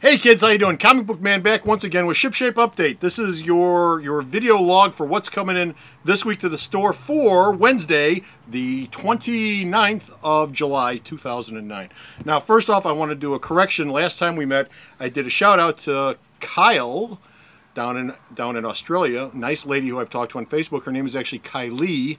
Hey kids, how you doing? Comic Book Man back once again with Shipshape Update. This is your video log for what's coming in this week to the store for Wednesday, the 29th of July, 2009. Now, first off, I want to do a correction. Last time we met, I did a shout out to Kyle down in Australia. Nice lady who I've talked to on Facebook. Her name is actually Kylie.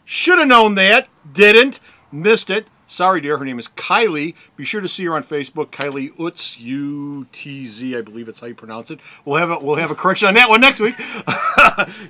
Should have known that. Didn't. Missed it. Sorry, dear. Her name is Kylie. Be sure to see her on Facebook. Kylie Utz, U-T-Z, I believe that's how you pronounce it. We'll have a correction on that one next week.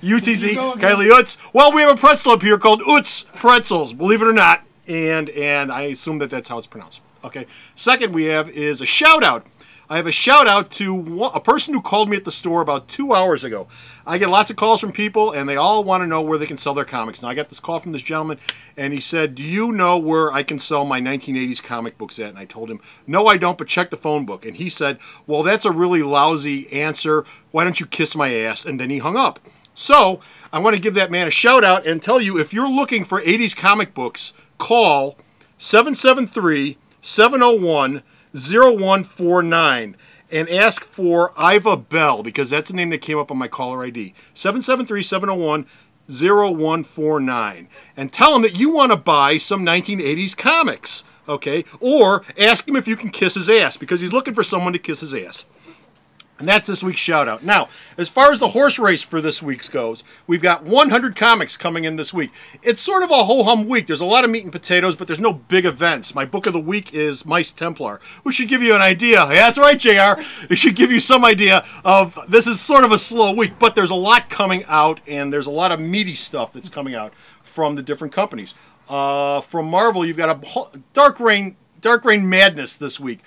U-T-Z, Kylie Utz. Well, we have a pretzel up here called Utz Pretzels, believe it or not, and I assume that that's how it's pronounced. Okay. Second we have is a shout out. I have a shout out to a person who called me at the store about 2 hours ago. I get lots of calls from people, and they all want to know where they can sell their comics. Now, I got this call from this gentleman, and he said, do you know where I can sell my 1980s comic books at? And I told him, no, I don't, but check the phone book. And he said, well, that's a really lousy answer. Why don't you kiss my ass? And then he hung up. So I want to give that man a shout out and tell you, if you're looking for 80s comic books, call 773-701-0149 and ask for Iva Bell, because that's the name that came up on my caller ID. 773-701-0149. And tell him that you want to buy some 1980s comics, okay? Or ask him if you can kiss his ass, because he's looking for someone to kiss his ass. And that's this week's shout out. Now, as far as the horse race for this week's goes, we've got 100 comics coming in this week. It's sort of a ho-hum week. There's a lot of meat and potatoes, but there's no big events. My book of the week is Mice Templar, which should give you an idea. Yeah, that's right, JR. It should give you some idea of this is sort of a slow week, but there's a lot coming out, and there's a lot of meaty stuff that's coming out from the different companies. From Marvel, you've got a Dark Reign Madness this week.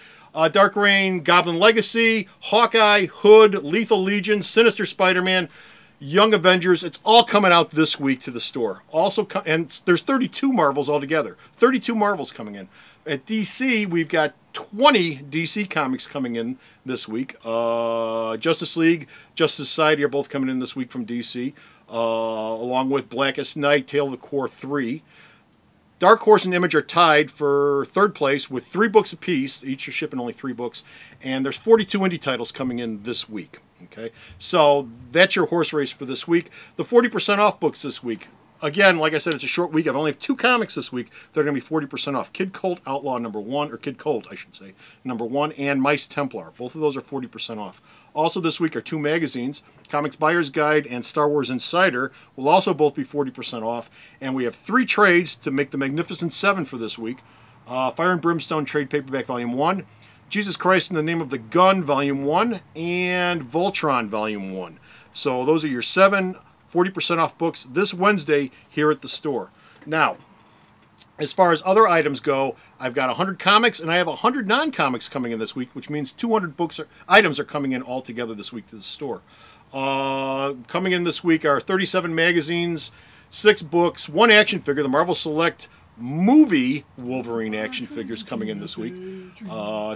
Dark Reign, Goblin Legacy, Hawkeye, Hood, Lethal Legion, Sinister Spider-Man, Young Avengers. It's all coming out this week to the store. Also, and there's 32 Marvels altogether. 32 Marvels coming in. At DC, we've got 20 DC comics coming in this week. Justice League, Justice Society are both coming in this week from DC, along with Blackest Night, Tale of the Corps 3. Dark Horse and Image are tied for third place with 3 books apiece. Each are shipping only 3 books. And there's 42 indie titles coming in this week. Okay, so that's your horse race for this week. The 40% off books this week. Again, like I said, it's a short week. I've only have 2 comics this week that are going to be 40% off. Kid Colt Outlaw #1, or Kid Colt, I should say, #1, and Mice Templar. Both of those are 40% off. Also this week are 2 magazines, Comics Buyer's Guide and Star Wars Insider, will also both be 40% off. And we have 3 trades to make the Magnificent 7 for this week. Fire and Brimstone Trade Paperback Volume 1, Jesus Christ in the Name of the Gun Volume 1, and Voltron Volume 1. So those are your 7 40% off books this Wednesday here at the store. Now, as far as other items go, I've got 100 comics, and I have 100 non-comics coming in this week, which means 200 items are coming in altogether this week to the store. Coming in this week are 37 magazines, 6 books, 1 action figure, the Marvel Select movie Wolverine action figures coming in this week.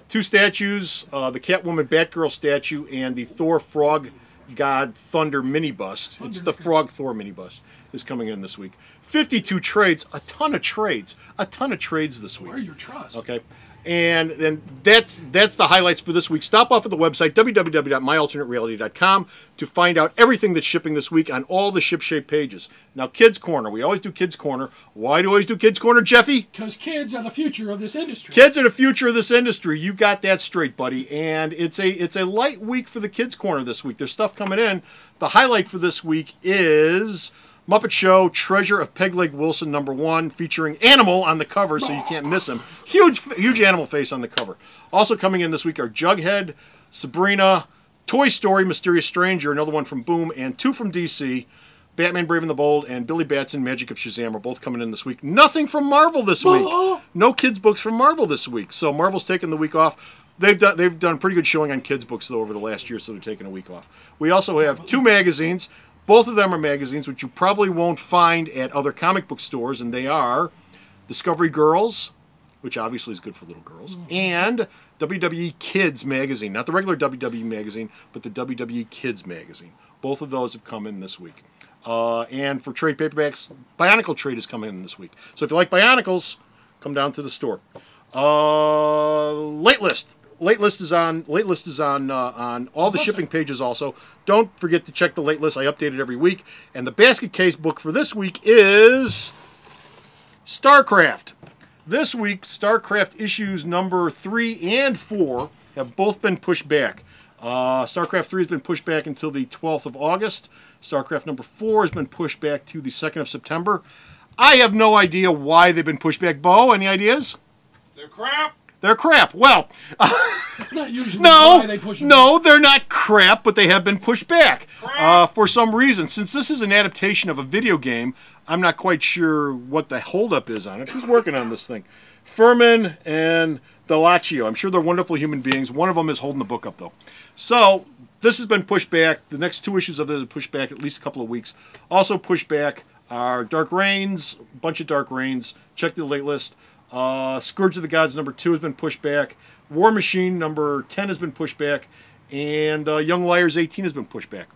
2 statues, the Catwoman Batgirl statue and the Thor Frog God Thunder mini bust. It's the Frog Thor mini bust is coming in this week. 52 trades, a ton of trades this week. Where are your trust? Okay, and then that's the highlights for this week. Stop off at the website www.myalternatereality.com to find out everything that's shipping this week on all the Shipshape pages. Now, Kids Corner. We always do Kids Corner. Why do we always do Kids Corner, Jeffy? Because kids are the future of this industry. Kids are the future of this industry. You got that straight, buddy. And it's a light week for the Kids Corner this week. There's stuff coming in. The highlight for this week is Muppet Show Treasure of Peg Leg Wilson #1, featuring Animal on the cover, so you can't miss him. Huge animal face on the cover. Also coming in this week are Jughead, Sabrina, Toy Story Mysterious Stranger, another one from Boom, and 2 from DC. Batman Brave and the Bold and Billy Batson Magic of Shazam are both coming in this week. Nothing from Marvel this week. No kids books from Marvel this week. So Marvel's taking the week off. They've done pretty good showing on kids books though over the last year, so they're taking a week off. We also have 2 magazines. Both of them are magazines which you probably won't find at other comic book stores, and they are Discovery Girls, which obviously is good for little girls, and WWE Kids magazine. Not the regular WWE magazine, but the WWE Kids magazine. Both of those have come in this week. And for trade paperbacks, Bionicle Trade is coming in this week. So if you like Bionicles, come down to the store. Late list. late list is on on all the shipping pages also. Don't forget to check the late list. I update it every week. And the basket case book for this week is StarCraft. This week, StarCraft issues number 3 and 4 have both been pushed back. StarCraft 3 has been pushed back until the 12th of August. StarCraft number 4 has been pushed back to the 2nd of September. I have no idea why they've been pushed back. Bo, any ideas? They're crap. They're crap. Well, it's not usually why they push them back. They're not crap, but they have been pushed back for some reason. Since this is an adaptation of a video game, I'm not quite sure what the holdup is on it. Who's working on this thing? Furman and Delaccio. I'm sure they're wonderful human beings. One of them is holding the book up, though. So this has been pushed back. The next 2 issues of this are pushed back at least a couple of weeks. Also pushed back are Dark Reigns, a bunch of Dark Reigns. Check the late list. Scourge of the Gods number 2 has been pushed back. War Machine number 10 has been pushed back. And Young Liars 18 has been pushed back.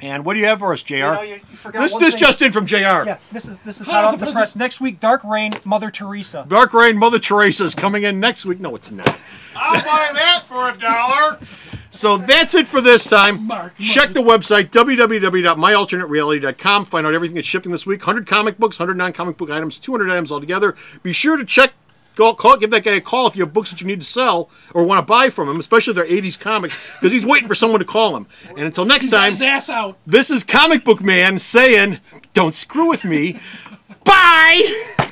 And what do you have for us, JR? You forgot This just in from JR. Yeah, this is hot off the press. Next week, Dark Reign, Mother Teresa. Dark Reign, Mother Teresa is coming in next week. No, it's not. I'll buy that for $1. So that's it for this time. Check the website, www.myalternatereality.com. Find out everything that's shipping this week. 100 comic books, 100 non-comic book items, 200 items altogether. Be sure to check. Give that guy a call if you have books that you need to sell or want to buy from him, especially if they're 80s comics, because he's waiting for someone to call him. And until next time, his ass out. This is Comic Book Man saying, don't screw with me. Bye!